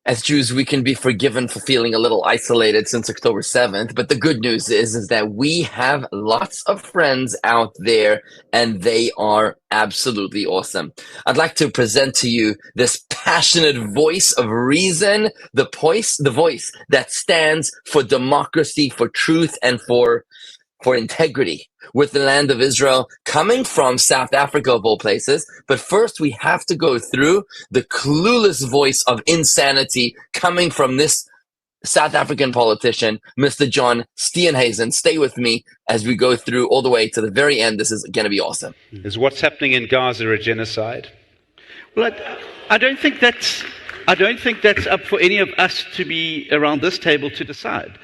As Jews, we can be forgiven for feeling a little isolated since October 7th, but the good news is that we have lots of friends out there, and they are absolutely awesome. I'd like to present to you this passionate voice of reason, the voice that stands for democracy, for truth, and for integrity with the land of Israel, coming from South Africa of all places. But first, we have to go through the clueless voice of insanity coming from this South African politician, Mr. John Steenhuisen. Stay with me as we go through all the way to the very end. This is going to be awesome. Is what's happening in Gaza a genocide? Well, I don't think that's up for any of us to be around this table to decide.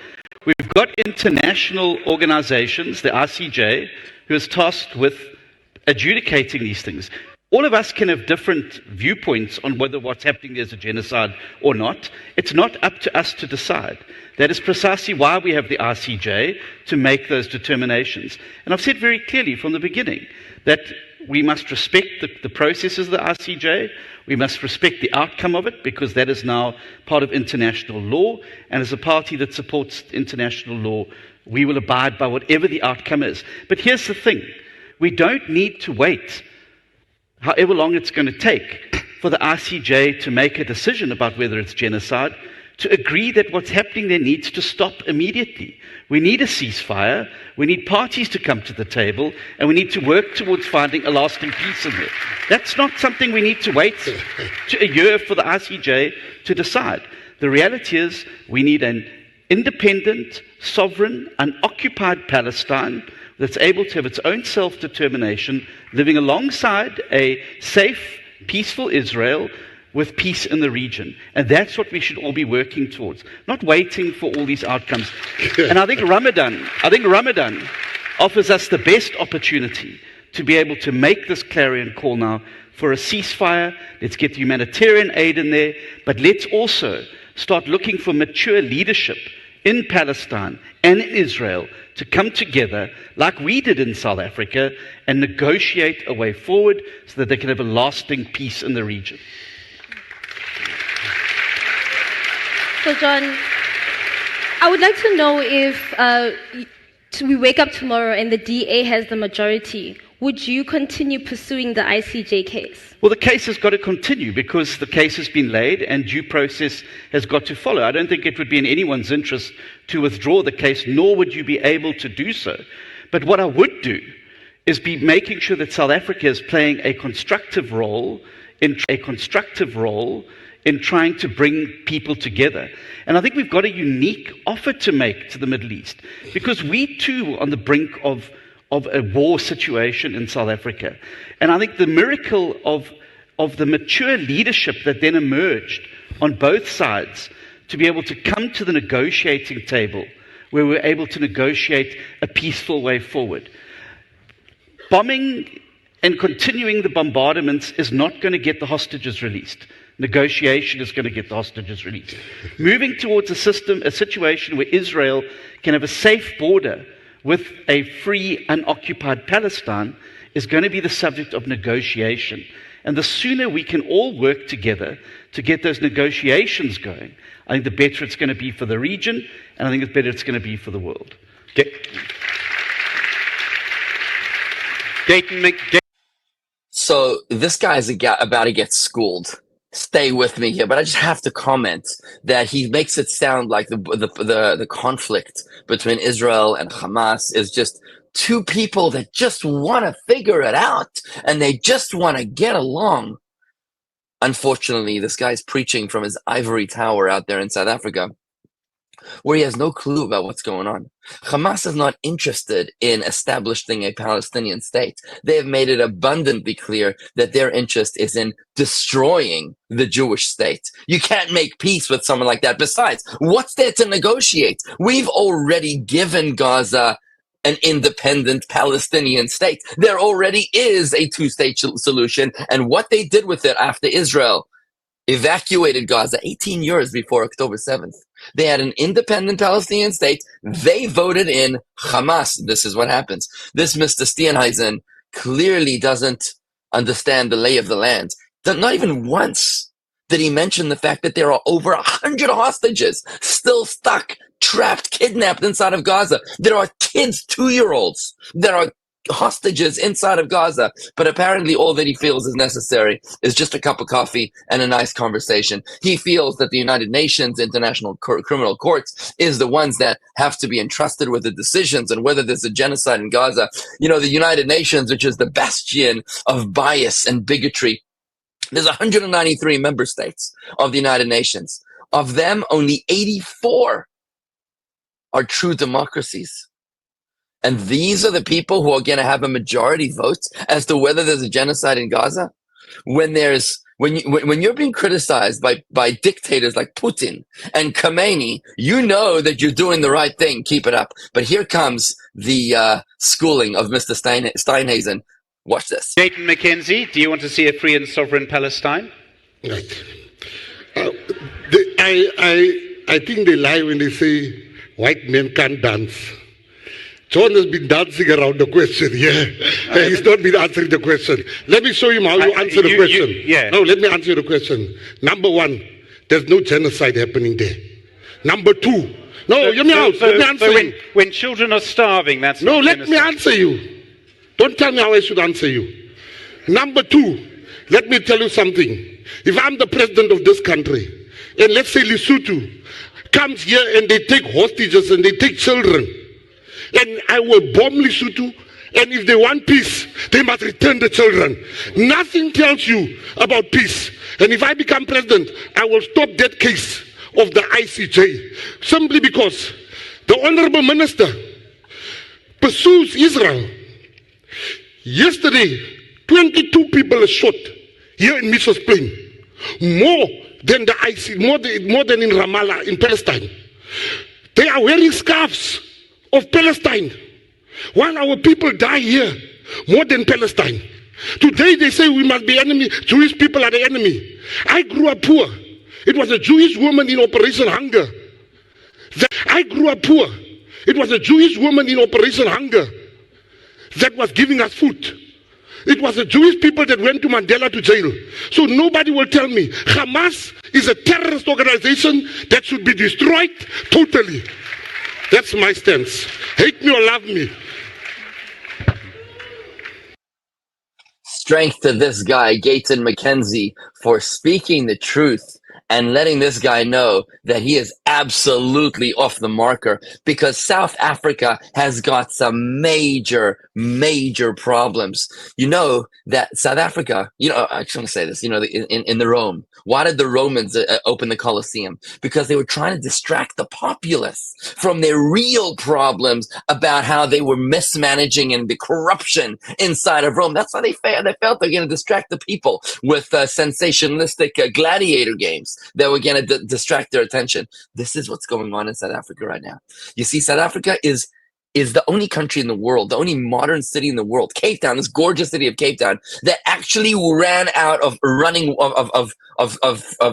We've got international organizations, the ICJ, who is tasked with adjudicating these things. All of us can have different viewpoints on whether what's happening there is a genocide or not. It's not up to us to decide. That is precisely why we have the ICJ, to make those determinations. And I've said very clearly from the beginning that we must respect the processes of the ICJ. We must respect the outcome of it, because that is now part of international law. And as a party that supports international law, we will abide by whatever the outcome is. But here's the thing. We don't need to wait however long it's going to take for the ICJ to make a decision about whether it's genocide, to agree that what's happening there needs to stop immediately. We need a ceasefire, we need parties to come to the table, and we need to work towards finding a lasting peace in there. That's not something we need to wait to a year for the ICJ to decide. The reality is we need an independent, sovereign, unoccupied Palestine that's able to have its own self-determination, living alongside a safe, peaceful Israel with peace in the region. And that's what we should all be working towards, not waiting for all these outcomes. And I think Ramadan offers us the best opportunity to be able to make this clarion call now for a ceasefire. Let's get humanitarian aid in there, but let's also start looking for mature leadership in Palestine and in Israel to come together like we did in South Africa and negotiate a way forward so that they can have a lasting peace in the region. So, John, I would like to know if we wake up tomorrow and the DA has the majority, would you continue pursuing the ICJ case? Well, the case has got to continue because the case has been laid and due process has got to follow. I don't think it would be in anyone's interest to withdraw the case, nor would you be able to do so. But what I would do is be making sure that South Africa is playing a constructive role in trying to bring people together. And I think we've got a unique offer to make to the Middle East, because we too are on the brink of a war situation in South Africa. And I think the miracle of the mature leadership that then emerged on both sides to be able to come to the negotiating table where we're able to negotiate a peaceful way forward. Bombing and continuing the bombardments is not going to get the hostages released. Negotiation is going to get the hostages released. Moving towards a situation where Israel can have a safe border with a free, unoccupied Palestine is going to be the subject of negotiation. And the sooner we can all work together to get those negotiations going, I think the better it's going to be for the region, and I think the better it's going to be for the world. So this guy's about to get schooled. Stay with me here, but I just have to comment that he makes it sound like the conflict between Israel and Hamas is just two people that just want to figure it out and they just want to get along. Unfortunately, this guy's preaching from his ivory tower out there in South Africa, where he has no clue about what's going on. Hamas is not interested in establishing a Palestinian state. They have made it abundantly clear that their interest is in destroying the Jewish state. You can't make peace with someone like that. Besides, what's there to negotiate? We've already given Gaza an independent Palestinian state. There already is a two-state solution, and what they did with it after Israel evacuated Gaza 18 years before October 7th. They had an independent Palestinian state. They voted in Hamas. This is what happens. This Mr. Steenhuisen clearly doesn't understand the lay of the land. Not even once did he mention the fact that there are over 100 hostages still stuck, trapped, kidnapped inside of Gaza. There are kids, 2-year-olds, that are hostages inside of Gaza, but apparently all that he feels is necessary is just a cup of coffee and a nice conversation. He feels that the United Nations, International Criminal Courts, is the ones that have to be entrusted with the decisions on whether there's a genocide in Gaza. You know, the United Nations, which is the bastion of bias and bigotry, there's 193 member states of the United Nations. Of them, only 84 are true democracies. And these are the people who are going to have a majority vote as to whether there's a genocide in Gaza. When you're being criticized by dictators like Putin and Khamenei, you know that you're doing the right thing. Keep it up. But here comes the schooling of Mr. Steinhazen. Watch this. Gayton Mckenzie, do you want to see a free and sovereign Palestine? Right. I think they lie when they say white men can't dance. John has been dancing around the question here. He's not been answering the question. Let me show him how you answer the question. No, let me answer the question. Number one, there's no genocide happening there. Number two, let me answer you. When children are starving, that's no, not let genocide. me answer you. Don't tell me how I should answer you. Number two, let me tell you something. If I'm the president of this country, and let's say Lesotho comes here and they take hostages and they take children, and I will bomb Lesotho, and if they want peace, they must return the children. Nothing tells you about peace. And if I become president, I will stop that case of the ICJ, simply because the honorable minister pursues Israel. Yesterday, 22 people are shot here in Missos Plain, more than the IC, more than in Ramallah, in Palestine. They are wearing scarves of Palestine, while our people die here more than Palestine. Today they say we must be enemy. Jewish people are the enemy. I grew up poor. It was a Jewish woman in Operation Hunger. I grew up poor. It was a Jewish woman in Operation Hunger that was giving us food. It was the Jewish people that went to Mandela to jail. So nobody will tell me Hamas is a terrorist organization that should be destroyed totally. That's my stance. Hate me or love me. Strength to this guy, Gayton Mckenzie, for speaking the truth and letting this guy know that he is absolutely off the marker, because South Africa has got some major problems. You know that South Africa, I just want to say this, in the Rome, why did the Romans open the Colosseum? Because they were trying to distract the populace from their real problems about how they were mismanaging and the corruption inside of Rome. That's why they felt they're going to distract the people with sensationalistic gladiator games that were going to distract their attention. This is what's going on in South Africa right now. You see, South Africa is the only country in the world, the only modern city in the world, Cape Town, this gorgeous city of Cape Town, that actually ran out of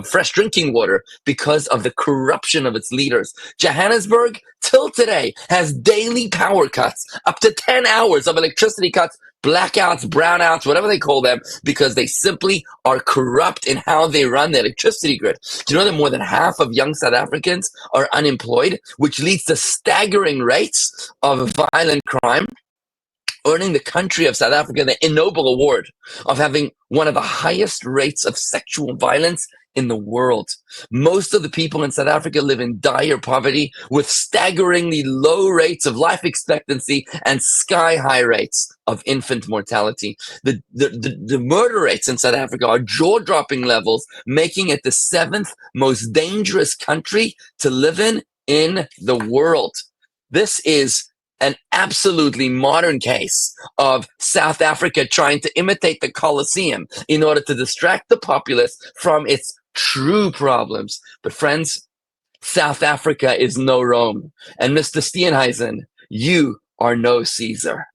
fresh drinking water because of the corruption of its leaders. Johannesburg, till today, has daily power cuts, up to 10 hours of electricity cuts, blackouts, brownouts, whatever they call them, because they simply are corrupt in how they run the electricity grid. Do you know that more than half of young South Africans are unemployed, which leads to staggering rates of violent crime, earning the country of South Africa the ennoble award of having one of the highest rates of sexual violence in the world. Most of the people in South Africa live in dire poverty with staggeringly low rates of life expectancy and sky-high rates of infant mortality. The murder rates in South Africa are jaw-dropping levels, making it the 7th most dangerous country to live in the world. This is an absolutely modern case of South Africa trying to imitate the Colosseum in order to distract the populace from its true problems. But friends, South Africa is no Rome. And Mr. Steenhuisen, you are no Caesar.